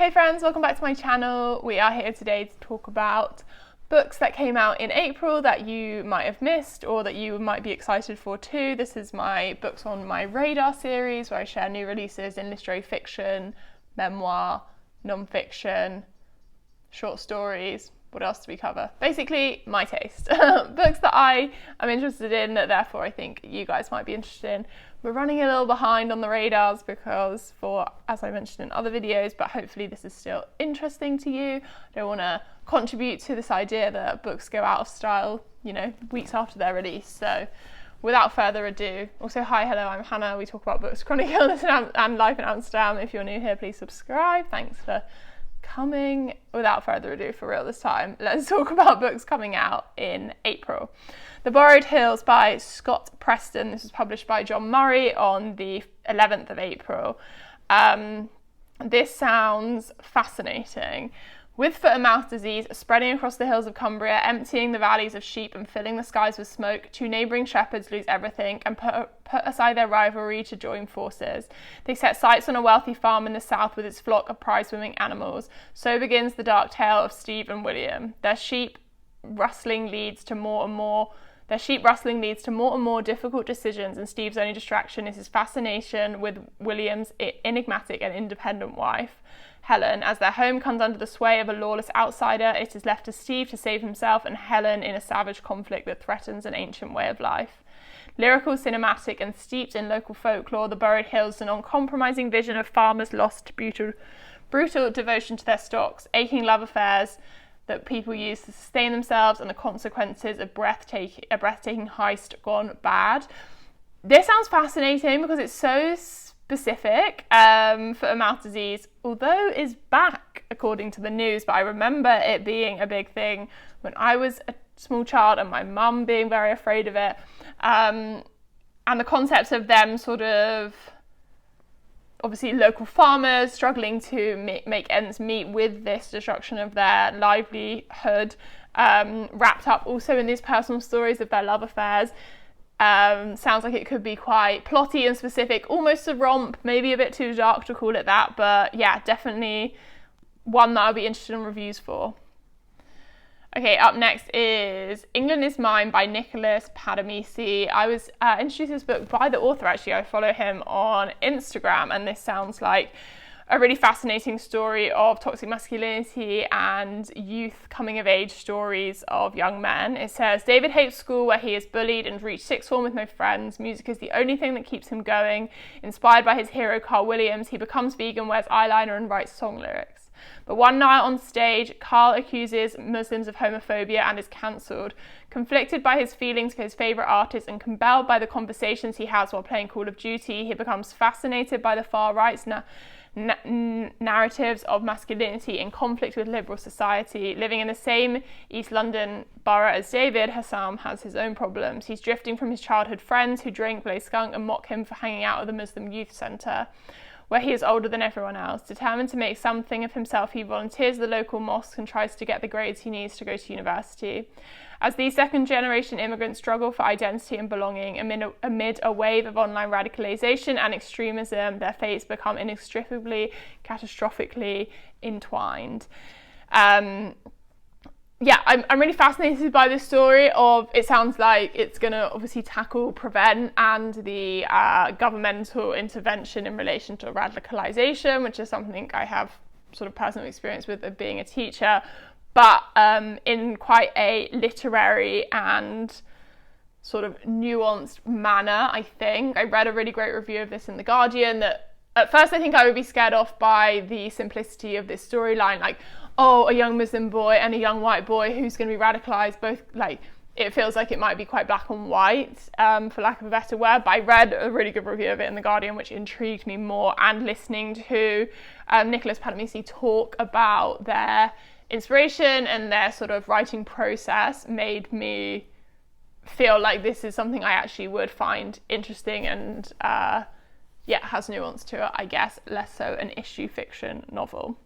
Hey friends, welcome back to my channel. We are here today to talk about books that came out in April that you might have missed or that you might be excited for too. This is my Books on My Radar series where I share new releases in literary fiction, memoir, non-fiction, short stories. What else do we cover? Basically, my taste. Books that I am interested in, that therefore I think you guys might be interested in. We're running a little behind on the radars because as I mentioned in other videos, but hopefully this is still interesting to you. I don't want to contribute to this idea that books go out of style, weeks after their release. So without further ado, also hello, I'm Hannah. We talk about books, chronic illness and life in Amsterdam. If you're new here, please subscribe. Thanks for coming. Without further ado, for real this time, let's talk about books coming out in April. TheBorrowed Hills by Scott Preston. This was published by John Murray on the 11th of April. This sounds fascinating. With foot and mouth disease spreading across the hills of Cumbria, emptying the valleys of sheep and filling the skies with smoke, two neighbouring shepherds lose everything and put aside their rivalry to join forces. They set sights on a wealthy farm in the south with its flock of prize-winning animals. So begins the dark tale of Steve and William. Their sheep rustling leads to more and more difficult decisions, and Steve's only distraction is his fascination with William's enigmatic and independent wife, Helen. As their home comes under the sway of a lawless outsider, it is left to Steve to save himself and Helen in a savage conflict that threatens an ancient way of life. Lyrical, cinematic, and steeped in local folklore, The Borrowed Hills is an uncompromising vision of farmers lost to brutal devotion to their stocks, aching love affairs that people use to sustain themselves, and the consequences of a breathtaking heist gone bad. This sounds fascinating because it's so specific. Foot and mouth disease, although, is back according to the news, but I remember it being a big thing when I was a small child and my mum being very afraid of it. And the concept of them sort of, obviously local farmers struggling to make ends meet with this destruction of their livelihood, wrapped up also in these personal stories of their love affairs. Sounds like it could be quite plotty and specific, almost a romp, maybe a bit too dark to call it that, but yeah, definitely one that I'll be interested in reviews for. Okay, up next is England Is Mine by Nicholas Padamisi. I was introduced to this book by the author, actually. I follow him on Instagram, and this sounds like a really fascinating story of toxic masculinity and youth coming-of-age stories of young men. It says, David hates school where he is bullied and reached sixth form with no friends. Music is the only thing that keeps him going. Inspired by his hero, Carl Williams, he becomes vegan, wears eyeliner, and writes song lyrics. But one night on stage, Carl accuses Muslims of homophobia and is cancelled. Conflicted by his feelings for his favourite artist and compelled by the conversations he has while playing Call of Duty, he becomes fascinated by the far right's narratives of masculinity in conflict with liberal society. Living in the same East London borough as David, Hassam has his own problems. He's drifting from his childhood friends who drink, play skunk and mock him for hanging out at the Muslim youth centre, where he is older than everyone else. Determined to make something of himself, he volunteers at the local mosque and tries to get the grades he needs to go to university. As these second-generation immigrants struggle for identity and belonging amid a wave of online radicalisation and extremism, their fates become inextricably, catastrophically entwined. I'm really fascinated by this story it sounds like it's going to obviously tackle prevent and the governmental intervention in relation to radicalisation, which is something I have sort of personal experience with of being a teacher, but in quite a literary and sort of nuanced manner, I think. I read a really great review of this in The Guardian that at first I think I would be scared off by the simplicity of this storyline, like, oh, a young Muslim boy and a young white boy who's going to be radicalised, both, like, it feels like it might be quite black and white, for lack of a better word, but I read a really good review of it in The Guardian, which intrigued me more, and listening to Nicholas Padamisi talk about their inspiration and their sort of writing process made me feel like this is something I actually would find interesting and, has nuance to it, I guess, less so an issue fiction novel.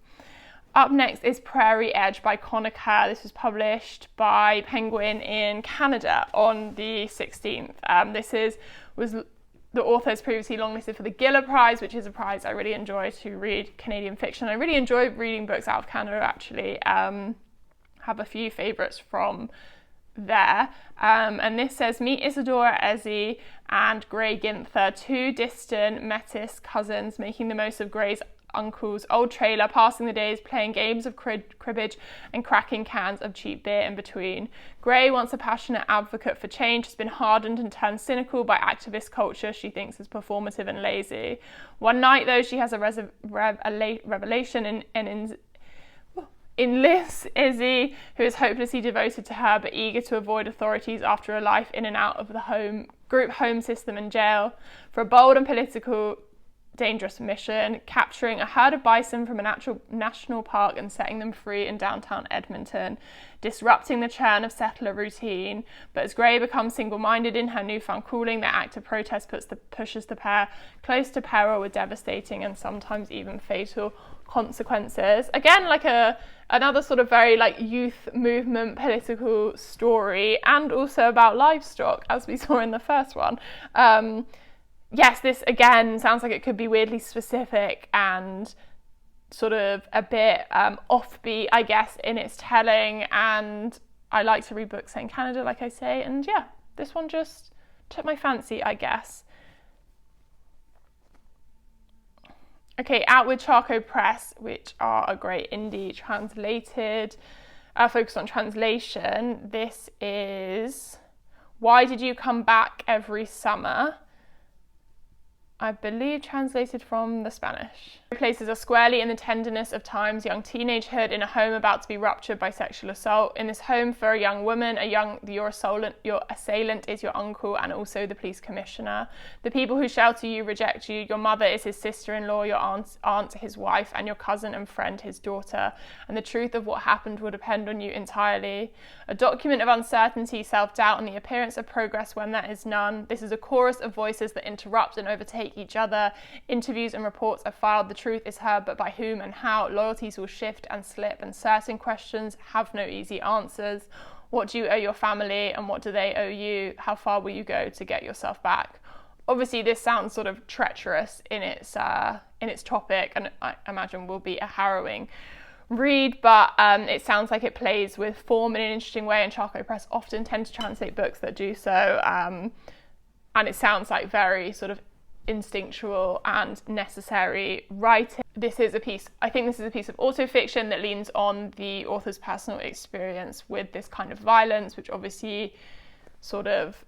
Up next is Prairie Edge by Connor Kerr. This was published by Penguin in Canada on the 16th. This was The author has previously longlisted for the Giller Prize, which is a prize I really enjoy to read Canadian fiction. I really enjoy reading books out of Canada, actually. Have a few favourites from there. And this says, meet Isadora Ezzy and Gray Ginther, two distant Metis cousins making the most of Gray's uncle's old trailer, passing the days playing games of cribbage and cracking cans of cheap beer in between. Gray, once a passionate advocate for change, has been hardened and turned cynical by activist culture she thinks is performative and lazy. One night, though, she has a revelation and enlists Izzy, who is hopelessly devoted to her but eager to avoid authorities after a life in and out of the group home system and jail, for a bold and political dangerous mission, capturing a herd of bison from a national park and setting them free in downtown Edmonton, disrupting the churn of settler routine. But as Gray becomes single-minded in her newfound calling, their act of protest pushes the pair close to peril with devastating and sometimes even fatal consequences. Again, like another sort of very like youth movement political story, and also about livestock, as we saw in the first one. Yes, this again sounds like it could be weirdly specific and sort of a bit offbeat, I guess, in its telling. And I like to read books set in Canada, like I say. And yeah, this one just took my fancy, I guess. Okay, out with Charco Press, which are a great indie translated, focused on translation. This is Why Did You Come Back Every Summer? I believe translated from the Spanish. It places us squarely in the tenderness of time's young teenagehood in a home about to be ruptured by sexual assault. In this home for a young woman, your assailant is your uncle and also the police commissioner. The people who shelter you reject you. Your mother is his sister-in-law, your aunt his wife, and your cousin and friend his daughter. And the truth of what happened will depend on you entirely. A document of uncertainty, self-doubt, and the appearance of progress when there is none. This is a chorus of voices that interrupt and overtake each other. Interviews and reports are filed. The truth is heard, but by whom and how? Loyalties will shift and slip, and certain questions have no easy answers. What do you owe your family, and what do they owe you? How far will you go to get yourself back? Obviously, this sounds sort of treacherous in its topic, and I imagine will be a harrowing read, but it sounds like it plays with form in an interesting way, and Charco Press often tend to translate books that do so, and it sounds like very sort of instinctual and necessary writing. I think this is a piece of autofiction that leans on the author's personal experience with this kind of violence, which obviously sort of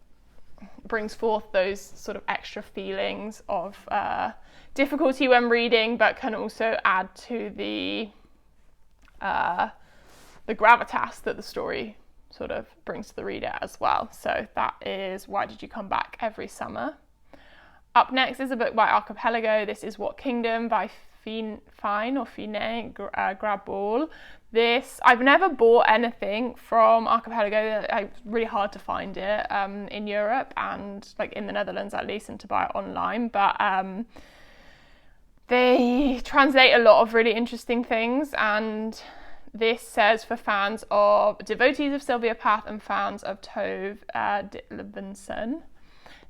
brings forth those sort of extra feelings of difficulty when reading, but can also add to the gravitas that the story sort of brings to the reader as well. So that is Why Did You Come Back Every Summer? Up next is a book by Archipelago. This is What Kingdom by Fine Graball. I've never bought anything from Archipelago. It's really hard to find it in Europe and like in the Netherlands at least, and to buy it online. But they translate a lot of really interesting things, and this says for fans of devotees of Sylvia Plath and fans of Tove Ditlevsen.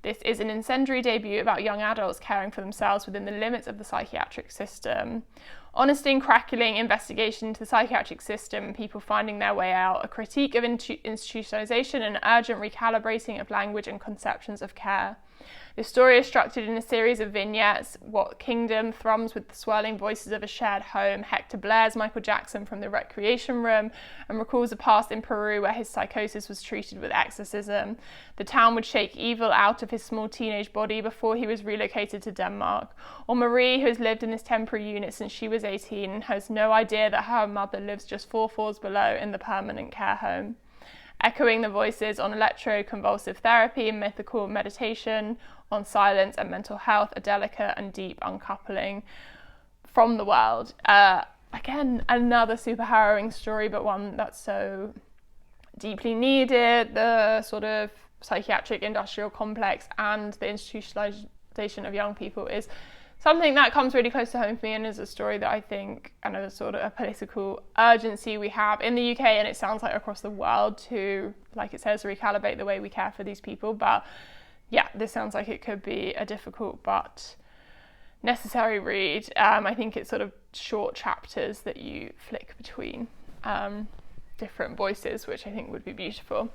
This is an incendiary debut about young adults caring for themselves within the limits of the psychiatric system. Honesty and crackling investigation into the psychiatric system, people finding their way out, a critique of institutionalization and urgent recalibrating of language and conceptions of care. The story is structured in a series of vignettes. What Kingdom thrums with the swirling voices of a shared home. Hector blares Michael Jackson from the Recreation Room and recalls a past in Peru where his psychosis was treated with exorcism. The town would shake evil out of his small teenage body before he was relocated to Denmark. Or Marie, who has lived in this temporary unit since she was 18 and has no idea that her mother lives just 4 floors below in the permanent care home. Echoing the voices on electroconvulsive therapy and mythical meditation, on silence and mental health, a delicate and deep uncoupling from the world. Again, another super harrowing story, but one that's so deeply needed. The sort of psychiatric industrial complex and the institutionalization of young people is something that comes really close to home for me, and is a story that I think, and a sort of a political urgency we have in the UK, and it sounds like across the world, to, like it says, recalibrate the way we care for these people. But yeah, this sounds like it could be a difficult but necessary read. I think it's sort of short chapters that you flick between different voices, which I think would be beautiful.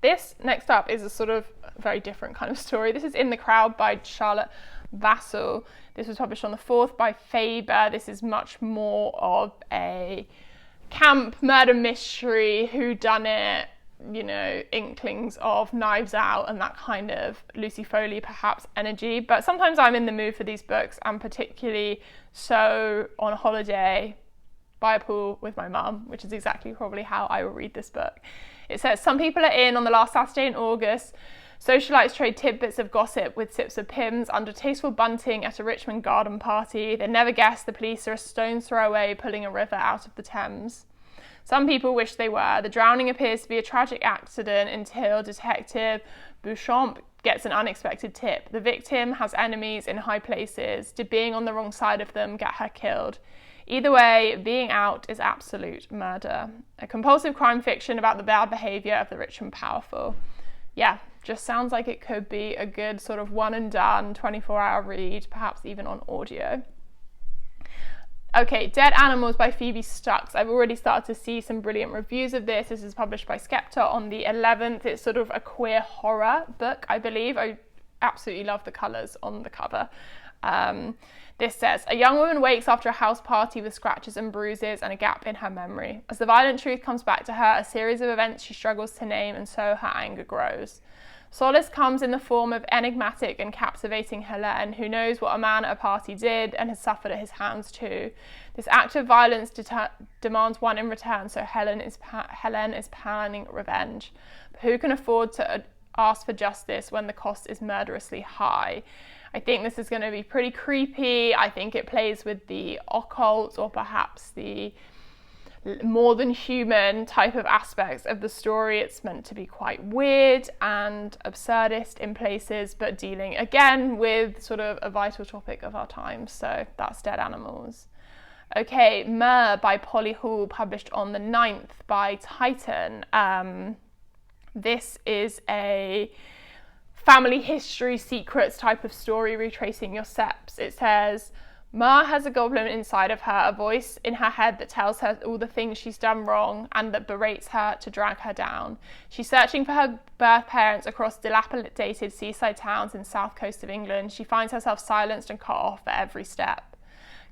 This next up is a sort of very different kind of story. This is In the Crowd by Charlotte Vassell. This was published on the 4th by Faber. This is much more of a camp murder mystery, whodunit, you know, inklings of Knives Out and that kind of Lucy Foley perhaps energy. But sometimes I'm in the mood for these books, and particularly so on holiday by a pool with my mum, which is exactly probably how I will read this book. It says, some people are in on the last Saturday in August. Socialites trade tidbits of gossip with sips of Pimm's under tasteful bunting at a Richmond garden party. They never guess the police are a stone's throw away pulling a river out of the Thames. Some people wish they were. The drowning appears to be a tragic accident until Detective Beauchamp gets an unexpected tip. The victim has enemies in high places. Did being on the wrong side of them get her killed? Either way, being out is absolute murder. A compulsive crime fiction about the bad behaviour of the rich and powerful. Yeah, just sounds like it could be a good sort of one and done 24-hour read, perhaps even on audio. Okay, Dead Animals by Phoebe Stux. I've already started to see some brilliant reviews of this. This is published by Skepta on the 11th. It's sort of a queer horror book, I believe. I absolutely love the colours on the cover. This says, a young woman wakes after a house party with scratches and bruises and a gap in her memory. As the violent truth comes back to her, a series of events she struggles to name, and so her anger grows. Solace comes in the form of enigmatic and captivating Helen, who knows what a man at a party did and has suffered at his hands too. This act of violence demands one in return, so Helen is planning revenge. But who can afford to ask for justice when the cost is murderously high? I think this is going to be pretty creepy. I think it plays with the occult or perhaps the more than human type of aspects of the story. It's meant to be quite weird and absurdist in places, but dealing again with sort of a vital topic of our time. So that's Dead Animals. Okay, Mer by Polly Hall, published on the 9th by Titan. This is a family history secrets type of story, retracing your steps. It says, Ma has a goblin inside of her, a voice in her head that tells her all the things she's done wrong and that berates her to drag her down. She's searching for her birth parents across dilapidated seaside towns in south coast of England. She finds herself silenced and cut off at every step.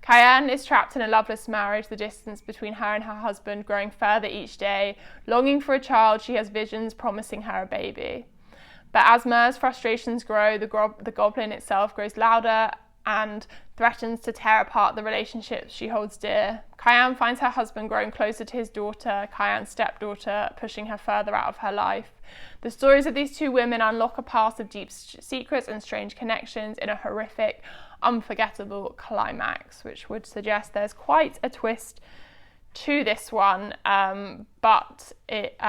Cayenne is trapped in a loveless marriage, the distance between her and her husband growing further each day. Longing for a child, she has visions promising her a baby. But as Mer's frustrations grow, the goblin itself grows louder and threatens to tear apart the relationships she holds dear. Cayenne finds her husband growing closer to his daughter, Cayenne's stepdaughter, pushing her further out of her life. The stories of these two women unlock a past of deep secrets and strange connections in a horrific, unforgettable climax, which would suggest there's quite a twist to this one, but it,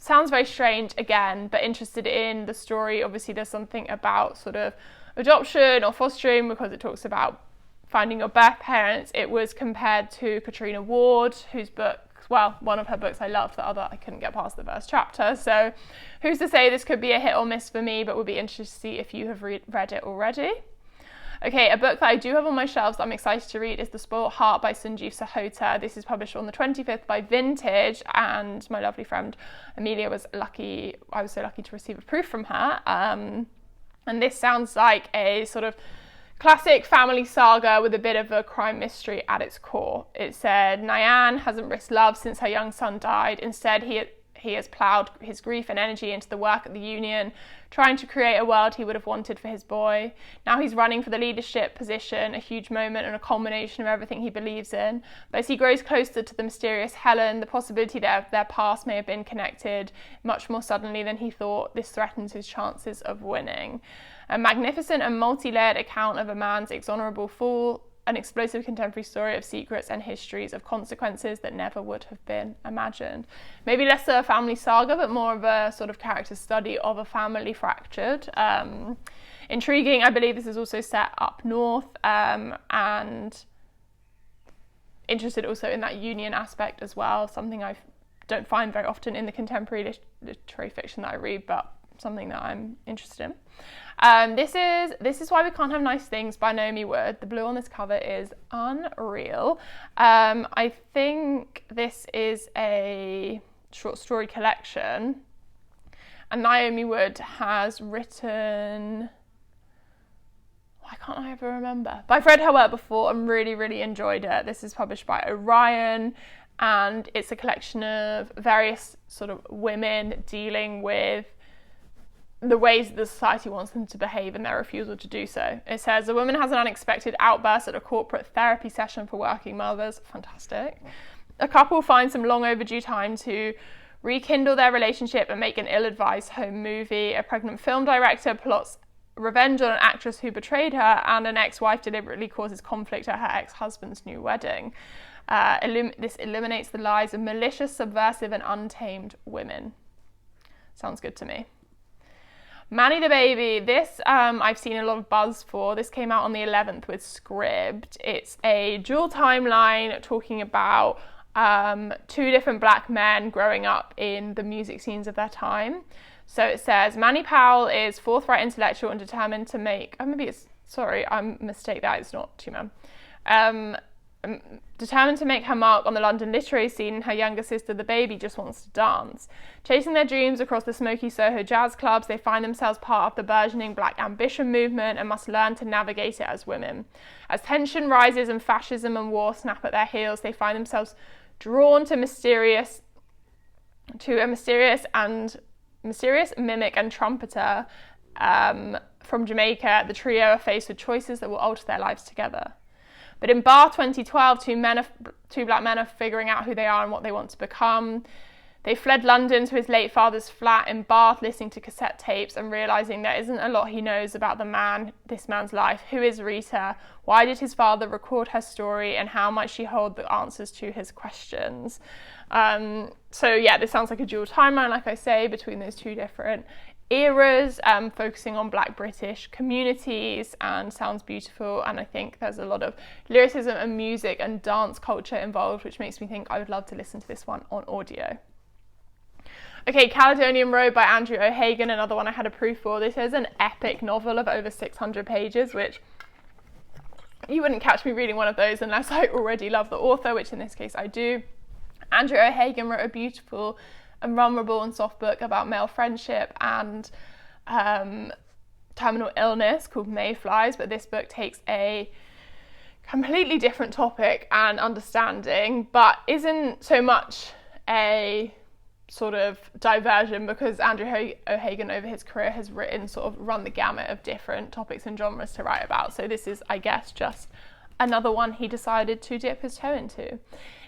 sounds very strange again, but interested in the story. Obviously there's something about sort of adoption or fostering, because it talks about finding your birth parents. It was compared to Katrina Ward, whose book, well, one of her books I loved, the other I couldn't get past the first chapter. So who's to say this could be a hit or miss for me, but would be interested to see if you have read it already. Okay, a book that I do have on my shelves that I'm excited to read is The Spoilt Heart by Sanjeev Sahota. This is published on the 25th by Vintage, and my lovely friend Amelia I was so lucky to receive a proof from her. And this sounds like a sort of classic family saga with a bit of a crime mystery at its core. It said, Nyan hasn't risked love since her young son died. Instead, he has ploughed his grief and energy into the work at the union, trying to create a world he would have wanted for his boy. Now he's running for the leadership position, a huge moment and a culmination of everything he believes in. But as he grows closer to the mysterious Helen, the possibility that their past may have been connected much more suddenly than he thought, this threatens his chances of winning. A magnificent and multi-layered account of a man's exonerable fall, an explosive contemporary story of secrets and histories of consequences that never would have been imagined. Maybe less a family saga, but more of a sort of character study of a family fractured. Intriguing. I believe this is also set up north, and interested also in that union aspect as well, something I don't find very often in the contemporary literary fiction that I read, but something that I'm interested in. This is Why We Can't Have Nice Things by Naomi Wood. The blue on this cover is unreal. I think this is a short story collection, and Naomi Wood has written, why can't I ever remember? But I've read her work before and really enjoyed it. This is published by Orion, and it's a collection of various sort of women dealing with the ways that the society wants them to behave and their refusal to do so. It says, a woman has an unexpected outburst at a corporate therapy session for working mothers. Fantastic. A couple find some long overdue time to rekindle their relationship and make an ill-advised home movie. A pregnant film director plots revenge on an actress who betrayed her, and an ex-wife deliberately causes conflict at her ex-husband's new wedding. This illuminates the lives of malicious, subversive and untamed women. Sounds good to me. Manny the Baby, this I've seen a lot of buzz for. This came out on the 11th with Scribd. It's a dual timeline talking about two different black men growing up in the music scenes of their time. So it says, Manny Powell is forthright, intellectual and determined to make, mistake that, it's not two men. Determined to make her mark on the London literary scene, and her younger sister, the baby, just wants to dance. Chasing their dreams across the smoky Soho jazz clubs, they find themselves part of the burgeoning black ambition movement and must learn to navigate it as women. As tension rises and fascism and war snap at their heels, they find themselves drawn to a mysterious mimic and trumpeter from Jamaica. The trio are faced with choices that will alter their lives together. But in Bar 2012, two black men are figuring out who they are and what they want to become. They fled London to his late father's flat in Bath, listening to cassette tapes and realising there isn't a lot he knows about this man's life. Who is Rita? Why did his father record her story? And how might she hold the answers to his questions? So yeah, this sounds like a dual timeline, like I say, between those two different eras, focusing on black British communities, and sounds beautiful. And I think there's a lot of lyricism and music and dance culture involved, which makes me think I would love to listen to this one on audio. Okay, Caledonian Road by Andrew O'Hagan, another one I had a proof for. This is an epic novel of over 600 pages, which you wouldn't catch me reading one of those unless I already love the author, which in this case I do. Andrew O'Hagan wrote a beautiful and vulnerable and soft book about male friendship and terminal illness called Mayflies, but this book takes a completely different topic and understanding, but isn't so much a sort of diversion, because Andrew O'Hagan over his career has run the gamut of different topics and genres to write about. So this is, I guess, just another one he decided to dip his toe into.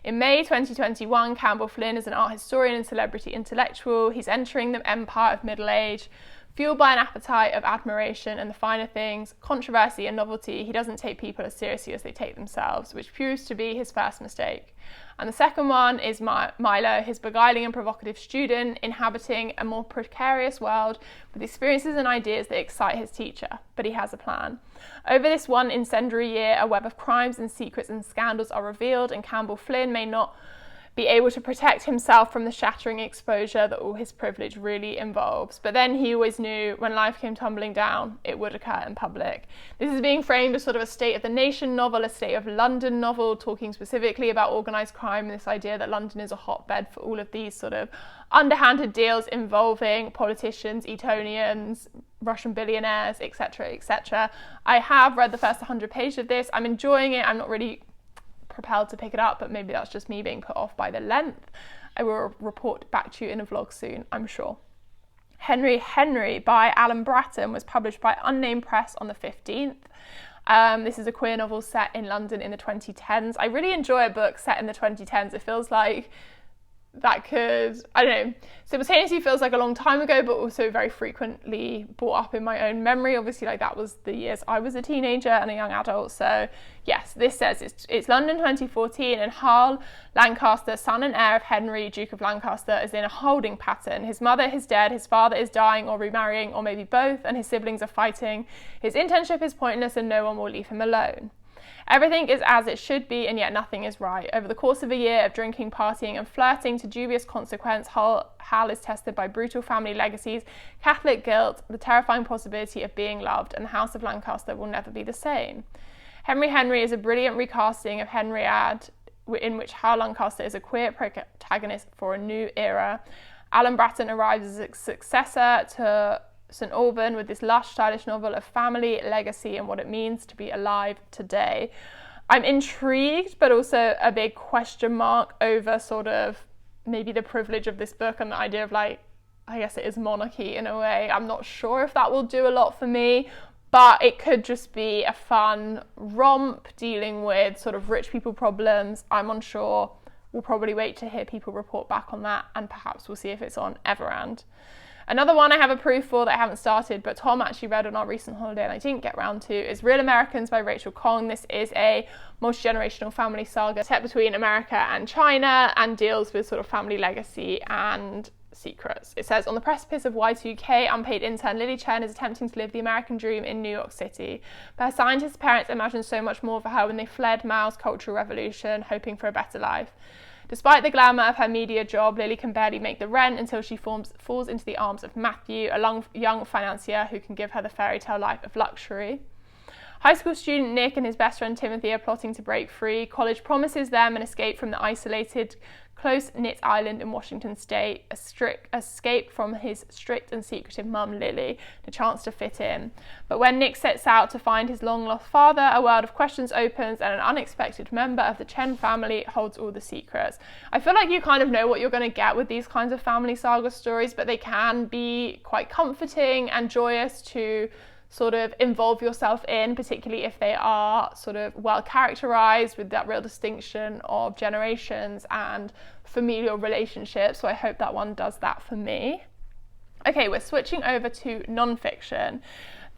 In May 2021, Campbell Flynn is an art historian and celebrity intellectual. He's entering the empire of middle age. Fueled by an appetite of admiration and the finer things, controversy and novelty, he doesn't take people as seriously as they take themselves, which proves to be his first mistake. And the second one is Milo, his beguiling and provocative student, inhabiting a more precarious world with experiences and ideas that excite his teacher, but he has a plan. Over this one incendiary year, a web of crimes and secrets and scandals are revealed, and Campbell Flynn may not be able to protect himself from the shattering exposure that all his privilege really involves. But then he always knew when life came tumbling down, it would occur in public. This is being framed as sort of a state of the nation novel, a state of London novel, talking specifically about organised crime and this idea that London is a hotbed for all of these sort of underhanded deals involving politicians, Etonians, Russian billionaires, etc., etc. I have read the first 100 pages of this. I'm enjoying it. I'm not really propelled to pick it up, but maybe that's just me being put off by the length. I will report back to you in a vlog soon, I'm sure. Henry by Alan Bratton was published by Unnamed Press on the 15th. This is a queer novel set in London in the 2010s. I really enjoy a book set in the 2010s. It feels like that could, I don't know, simultaneously feels like a long time ago, but also very frequently brought up in my own memory. Obviously, like that was the years I was a teenager and a young adult. So yes, this says it's London 2014, and Harl Lancaster, son and heir of Henry, Duke of Lancaster, is in a holding pattern. His mother is dead, his father is dying or remarrying, or maybe both, and his siblings are fighting. His internship is pointless and no one will leave him alone. Everything is as it should be, and yet nothing is right. Over the course of a year of drinking, partying, and flirting to dubious consequence, Hal is tested by brutal family legacies, Catholic guilt, the terrifying possibility of being loved, and the House of Lancaster will never be the same. Henry is a brilliant recasting of Henriade, in which Hal Lancaster is a queer protagonist for a new era. Alan Bratton arrives as a successor to St. Alban with this lush, stylish novel of family, legacy, and what it means to be alive today. I'm intrigued, but also a big question mark over sort of maybe the privilege of this book and the idea of, like, I guess it is monarchy in a way. I'm not sure if that will do a lot for me, but it could just be a fun romp dealing with sort of rich people problems. I'm unsure. We'll probably wait to hear people report back on that, and perhaps we'll see if it's on Everand. Another one I have a proof for that I haven't started, but Tom actually read on our recent holiday and I didn't get round to, is Real Americans by Rachel Khong. This is a multi-generational family saga set between America and China and deals with sort of family legacy and secrets. It says, on the precipice of Y2K, unpaid intern Lily Chen is attempting to live the American dream in New York City. But her scientist parents imagined so much more for her when they fled Mao's Cultural Revolution, hoping for a better life. Despite the glamour of her media job, Lily can barely make the rent until she falls into the arms of Matthew, a young financier who can give her the fairy tale life of luxury. High school student Nick and his best friend Timothy are plotting to break free. College promises them an escape from the isolated, close-knit island in Washington state, a strict escape from his strict and secretive mum Lily, the chance to fit in. But when Nick sets out to find his long-lost father, a world of questions opens and an unexpected member of the Chen family holds all the secrets. I feel like you kind of know what you're going to get with these kinds of family saga stories, but they can be quite comforting and joyous to sort of involve yourself in, particularly if they are sort of well characterized with that real distinction of generations and familial relationships. So I hope that one does that for me. Okay, we're switching over to non-fiction.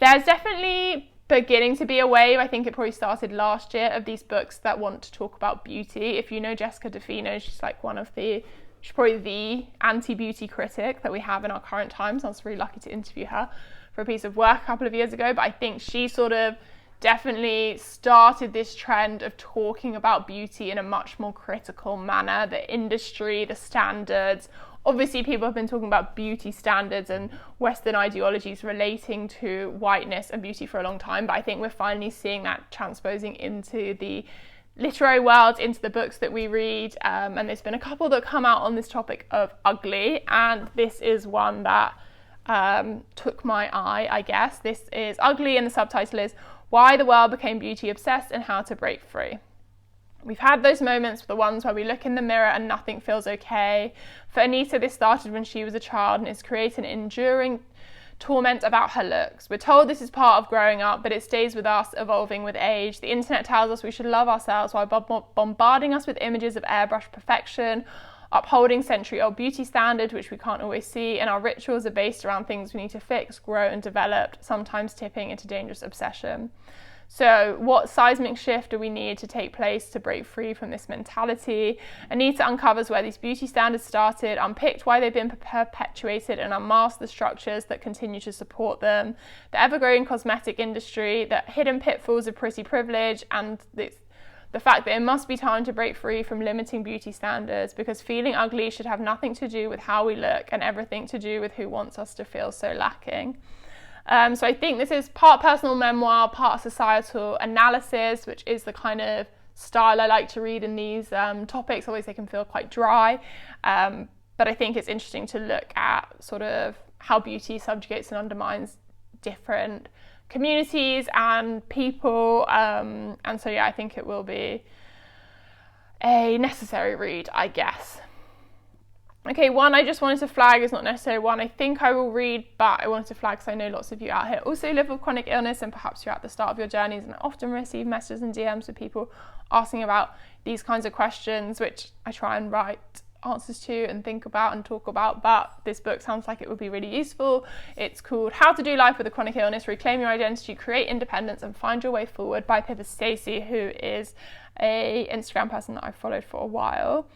There's definitely beginning to be a wave, I think it probably started last year, of these books that want to talk about beauty. If you know Jessica DeFino, she's like she's probably the anti-beauty critic that we have in our current times. I was really lucky to interview her for a piece of work a couple of years ago, but I think she sort of definitely started this trend of talking about beauty in a much more critical manner. The industry, the standards. Obviously, people have been talking about beauty standards and Western ideologies relating to whiteness and beauty for a long time, but I think we're finally seeing that transposing into the literary world, into the books that we read, and there's been a couple that come out on this topic of ugly, and this is one that took my eye, I guess. This is Ugly, and the subtitle is Why the World Became Beauty Obsessed and How to Break Free. We've had those moments, the ones where we look in the mirror and nothing feels okay. For Anita, this started when she was a child and has created an enduring torment about her looks. We're told this is part of growing up, but it stays with us, evolving with age. The internet tells us we should love ourselves while bombarding us with images of airbrushed perfection, upholding century-old beauty standards, which we can't always see, and our rituals are based around things we need to fix, grow, and develop, sometimes tipping into dangerous obsession. So what seismic shift do we need to take place to break free from this mentality? Anita uncovers where these beauty standards started, unpicked why they've been perpetuated, and unmasked the structures that continue to support them. The ever-growing cosmetic industry, the hidden pitfalls of pretty privilege, and the fact that it must be time to break free from limiting beauty standards, because feeling ugly should have nothing to do with how we look and everything to do with who wants us to feel so lacking. So I think this is part personal memoir, part societal analysis, which is the kind of style I like to read in these topics. Always they can feel quite dry, but I think it's interesting to look at sort of how beauty subjugates and undermines different communities and people, and so yeah, I think it will be a necessary read, I guess. Okay, one I just wanted to flag is not necessarily one I think I will read, but I wanted to flag because I know lots of you out here also live with chronic illness, and perhaps you're at the start of your journeys, and I often receive messages and DMs with people asking about these kinds of questions, which I try and write answers to and think about and talk about, but this book sounds like it would be really useful. It's called How to Do Life with a Chronic Illness, Reclaim Your Identity, Create Independence and Find Your Way Forward by Pippa Stacey, who is a Instagram person that I've followed for a while.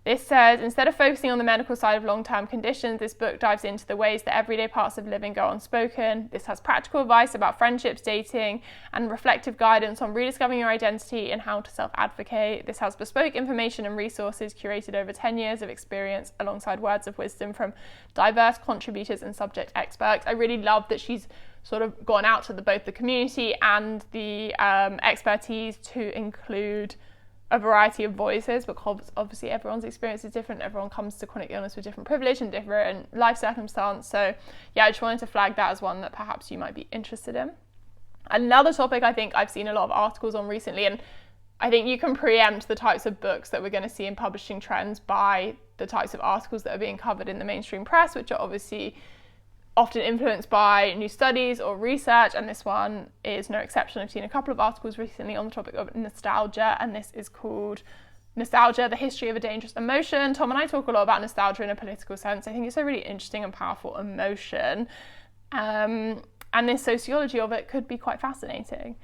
This says, instead of focusing on the medical side of long-term conditions, this book dives into the ways that everyday parts of living go unspoken. This has practical advice about friendships, dating, and reflective guidance on rediscovering your identity and how to self-advocate. This has bespoke information and resources curated over 10 years of experience alongside words of wisdom from diverse contributors and subject experts. I really love that she's sort of gone out to both the community and the expertise to include a variety of voices, because obviously everyone's experience is different. Everyone comes to chronic illness with different privilege and different life circumstance. So yeah, I just wanted to flag that as one that perhaps you might be interested in. Another topic I think I've seen a lot of articles on recently, and I think you can preempt the types of books that we're going to see in publishing trends by the types of articles that are being covered in the mainstream press, which are obviously often influenced by new studies or research, and this one is no exception. I've seen a couple of articles recently on the topic of nostalgia, and this is called Nostalgia, the History of a Dangerous Emotion. Tom and I talk a lot about nostalgia in a political sense. I think it's a really interesting and powerful emotion, and this sociology of it could be quite fascinating.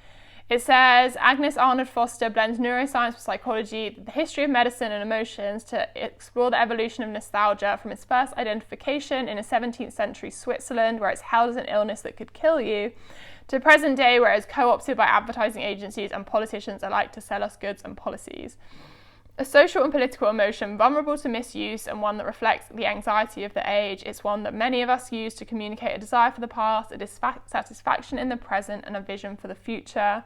It says, Agnes Arnold Foster blends neuroscience with psychology, the history of medicine and emotions to explore the evolution of nostalgia from its first identification in a 17th century Switzerland, where it's held as an illness that could kill you, to present day, where it's co-opted by advertising agencies and politicians alike to sell us goods and policies. A social and political emotion vulnerable to misuse and one that reflects the anxiety of the age. It's one that many of us use to communicate a desire for the past, a dissatisfaction in the present, and a vision for the future.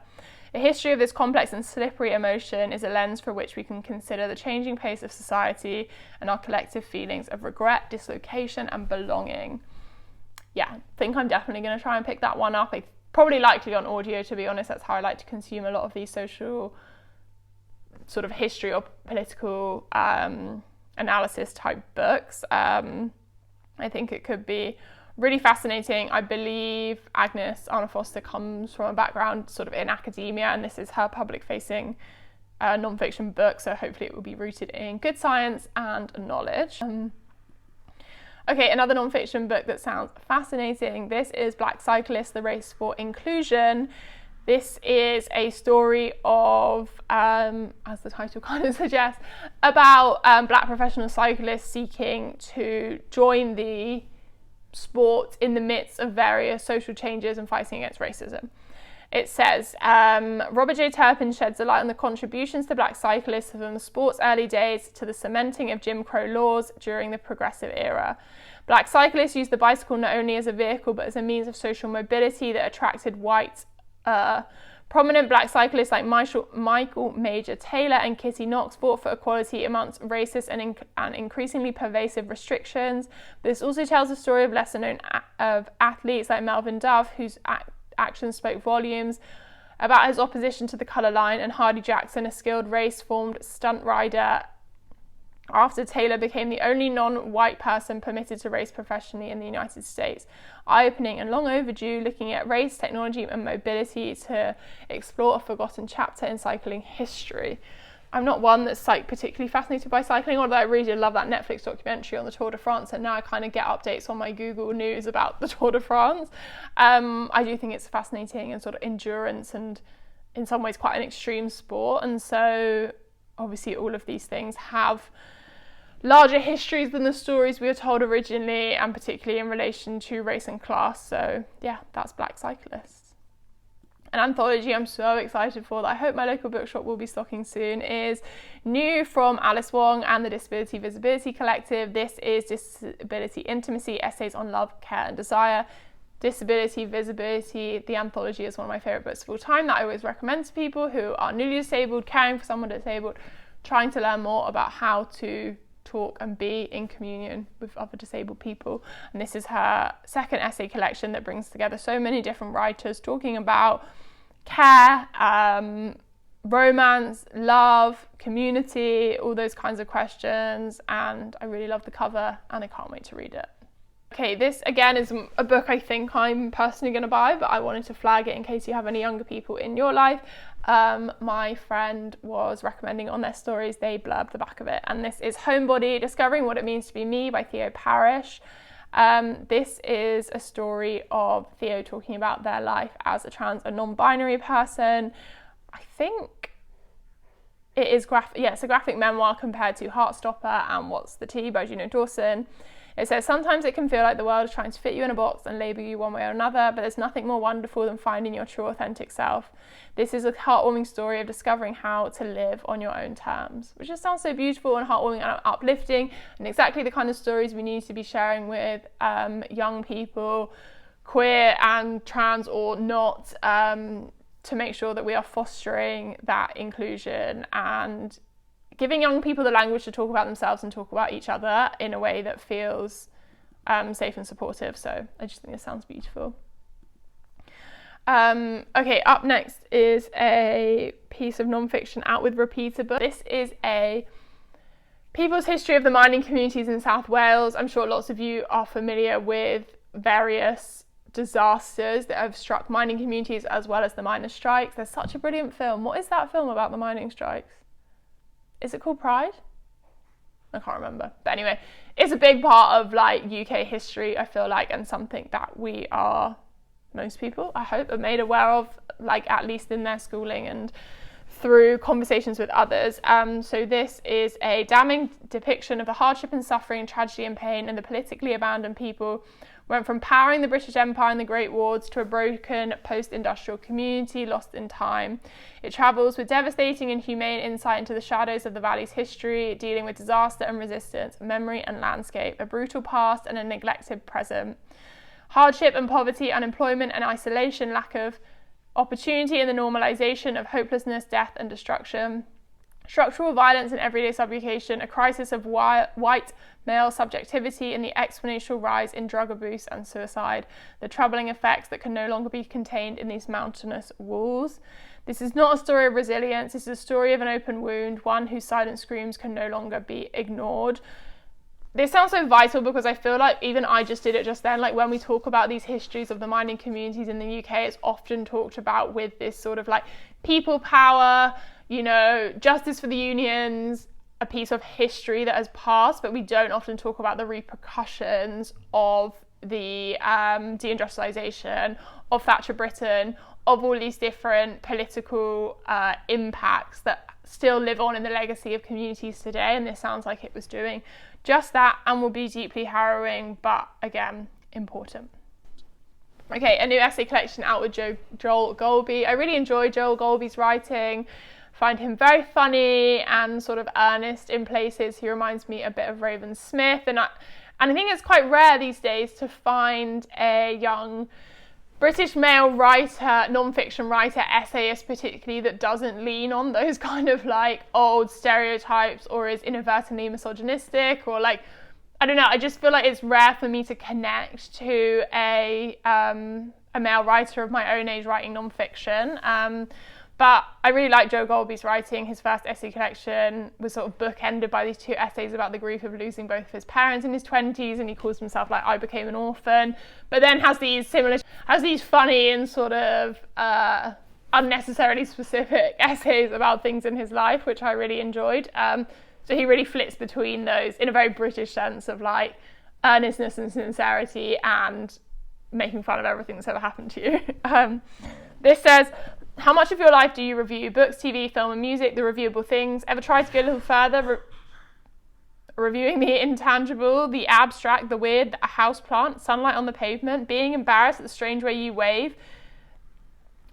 A history of this complex and slippery emotion is a lens for which we can consider the changing pace of society and our collective feelings of regret, dislocation, and belonging. Yeah, I think I'm definitely going to try and pick that one up. Probably likely on audio, to be honest. That's how I like to consume a lot of these social sort of history or political analysis type books. I think it could be really fascinating. I believe Agnes Arnold Foster comes from a background sort of in academia, and this is her public facing non-fiction book, so hopefully it will be rooted in good science and knowledge. Okay, another non-fiction book that sounds fascinating. This is Black Cyclists, the Race for Inclusion. This is a story of, as the title kind of suggests, about black professional cyclists seeking to join the sport in the midst of various social changes and fighting against racism. It says, Robert J. Turpin sheds a light on the contributions to black cyclists from the sport's early days to the cementing of Jim Crow laws during the progressive era. Black cyclists used the bicycle not only as a vehicle but as a means of social mobility that attracted white prominent black cyclists like Michael Major Taylor and Kitty Knox fought for equality amongst racist and increasingly pervasive restrictions. This also tells the story of lesser known of athletes like Melvin Dove, whose actions spoke volumes about his opposition to the colour line, and Hardy Jackson, a skilled race-formed stunt rider after Taylor became the only non-white person permitted to race professionally in the United States. Eye-opening and long overdue, looking at race, technology and mobility to explore a forgotten chapter in cycling history. I'm not one that's particularly fascinated by cycling, although I really did love that Netflix documentary on the Tour de France, and now I kind of get updates on my Google News about the Tour de France. I do think it's fascinating and sort of endurance and in some ways quite an extreme sport, and so obviously all of these things have larger histories than the stories we were told originally, and particularly in relation to race and class. So yeah, that's Black Cyclists. An anthology I'm so excited for that I hope my local bookshop will be stocking soon is new from Alice Wong and the Disability Visibility Collective. This is Disability Intimacy, Essays on Love, Care and Desire. Disability Visibility, the anthology, is one of my favourite books of all time that I always recommend to people who are newly disabled, caring for someone disabled, trying to learn more about how to talk and be in communion with other disabled people. And this is her second essay collection that brings together so many different writers talking about care, romance, love, community, all those kinds of questions, and I really love the cover and I can't wait to read it. Okay, this again is a book I think I'm personally going to buy, but I wanted to flag it in case you have any younger people in your life. My friend was recommending on their stories, they blurbed the back of it, and this is Homebody, Discovering What It Means to Be Me by Theo Parrish. This is a story of Theo talking about their life as a trans and non-binary person. I think it's a graphic memoir compared to Heartstopper and What's the Tea by Juno Dawson. It says, sometimes it can feel like the world is trying to fit you in a box and label you one way or another, but there's nothing more wonderful than finding your true authentic self. This is a heartwarming story of discovering how to live on your own terms, which just sounds so beautiful and heartwarming and uplifting, and exactly the kind of stories we need to be sharing with young people, queer and trans or not, to make sure that we are fostering that inclusion and giving young people the language to talk about themselves and talk about each other in a way that feels safe and supportive. So I just think this sounds beautiful. Okay, up next is a piece of non-fiction out with Repeater Book. This is a people's history of the mining communities in South Wales. I'm sure lots of you are familiar with various disasters that have struck mining communities as well as the miners' strikes. There's such a brilliant film. What is that film about the mining strikes? Is it called Pride? I can't remember. But anyway, it's a big part of like UK history, I feel like, and something that most people, I hope, are made aware of, like at least in their schooling and through conversations with others. So this is a damning depiction of the hardship and suffering, tragedy and pain, and the politically abandoned people went from powering the British Empire in the Great Wars to a broken post-industrial community lost in time. It travels with devastating and humane insight into the shadows of the valley's history, dealing with disaster and resistance, memory and landscape, a brutal past and a neglected present. Hardship and poverty, unemployment and isolation, lack of opportunity and the normalisation of hopelessness, death and destruction. Structural violence and everyday subjugation, a crisis of white male subjectivity and the exponential rise in drug abuse and suicide, the troubling effects that can no longer be contained in these mountainous walls. This is not a story of resilience, this is a story of an open wound, one whose silent screams can no longer be ignored. This sounds so vital because I feel like even I just did it just then, like when we talk about these histories of the mining communities in the UK, it's often talked about with this sort of like people power, you know, justice for the unions, a piece of history that has passed, but we don't often talk about the repercussions of the deindustrialisation, of Thatcher Britain, of all these different political impacts that still live on in the legacy of communities today, and this sounds like it was doing just that and will be deeply harrowing, but again, important. Okay, a new essay collection out with Joel Golby. I really enjoy Joel Golby's writing. Find him very funny and sort of earnest in places. He reminds me a bit of Raven Smith, and I think it's quite rare these days to find a young British male writer, non-fiction writer, essayist particularly, that doesn't lean on those kind of like old stereotypes or is inadvertently misogynistic or like, I don't know, I just feel like it's rare for me to connect to a male writer of my own age writing non-fiction. But I really like Joe Golby's writing. His first essay collection was sort of bookended by these two essays about the grief of losing both of his parents in his 20s, and he calls himself like, I became an orphan, but then has these funny and sort of unnecessarily specific essays about things in his life, which I really enjoyed. So he really flits between those in a very British sense of like earnestness and sincerity and making fun of everything that's ever happened to you. This says, how much of your life do you review? Books, TV, film and music, the reviewable things. Ever try to go a little further, reviewing the intangible, the abstract, the weird, a house plant, sunlight on the pavement, being embarrassed at the strange way you wave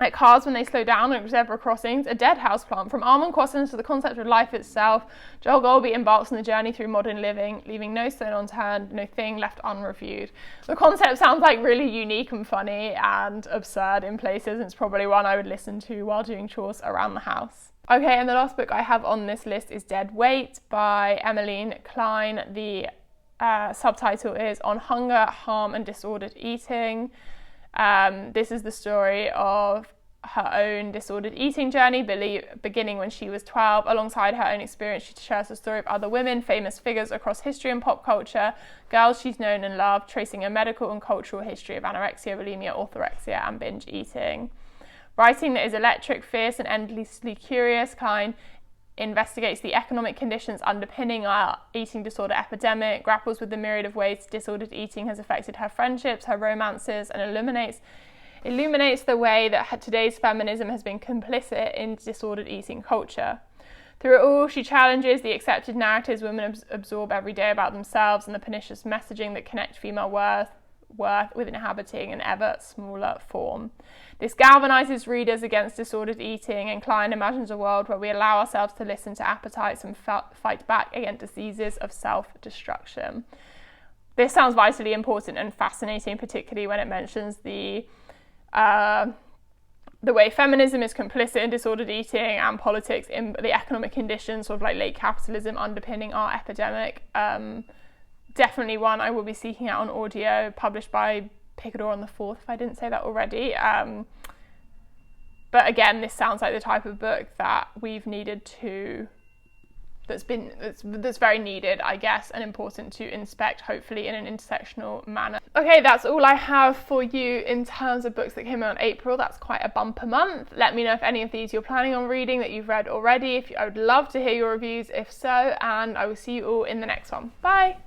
at cars when they slow down at zebra crossings, a dead houseplant. From almond croissants to the concept of life itself, Joel Golby embarks on the journey through modern living, leaving no stone unturned, no thing left unreviewed. The concept sounds like really unique and funny and absurd in places, and it's probably one I would listen to while doing chores around the house. Okay, and the last book I have on this list is Dead Weight by Emmeline Klein. The subtitle is On Hunger, Harm and Disordered Eating. This is the story of her own disordered eating journey, beginning when she was 12. Alongside her own experience, she shares the story of other women, famous figures across history and pop culture, girls she's known and loved, tracing a medical and cultural history of anorexia, bulimia, orthorexia, and binge eating. Writing that is electric, fierce, and endlessly curious, Klein investigates the economic conditions underpinning our eating disorder epidemic, grapples with the myriad of ways disordered eating has affected her friendships, her romances, and illuminates the way that today's feminism has been complicit in disordered eating culture. Through it all, she challenges the accepted narratives women absorb every day about themselves and the pernicious messaging that connect female worth with inhabiting an ever smaller form. This galvanizes readers against disordered eating, and Klein imagines a world where we allow ourselves to listen to appetites and fight back against diseases of self-destruction. This sounds vitally important and fascinating, particularly when it mentions the way feminism is complicit in disordered eating and politics in the economic conditions, sort of like late capitalism underpinning our epidemic. Definitely one I will be seeking out on audio, published by Picador on the 4th, if I didn't say that already. But again, this sounds like the type of book that we've needed to, that's very needed, I guess, and important to inspect, hopefully in an intersectional manner. Okay, that's all I have for you in terms of books that came out in April. That's quite a bumper month. Let me know if any of these you're planning on reading that you've read already. I would love to hear your reviews if so, and I will see you all in the next one. Bye!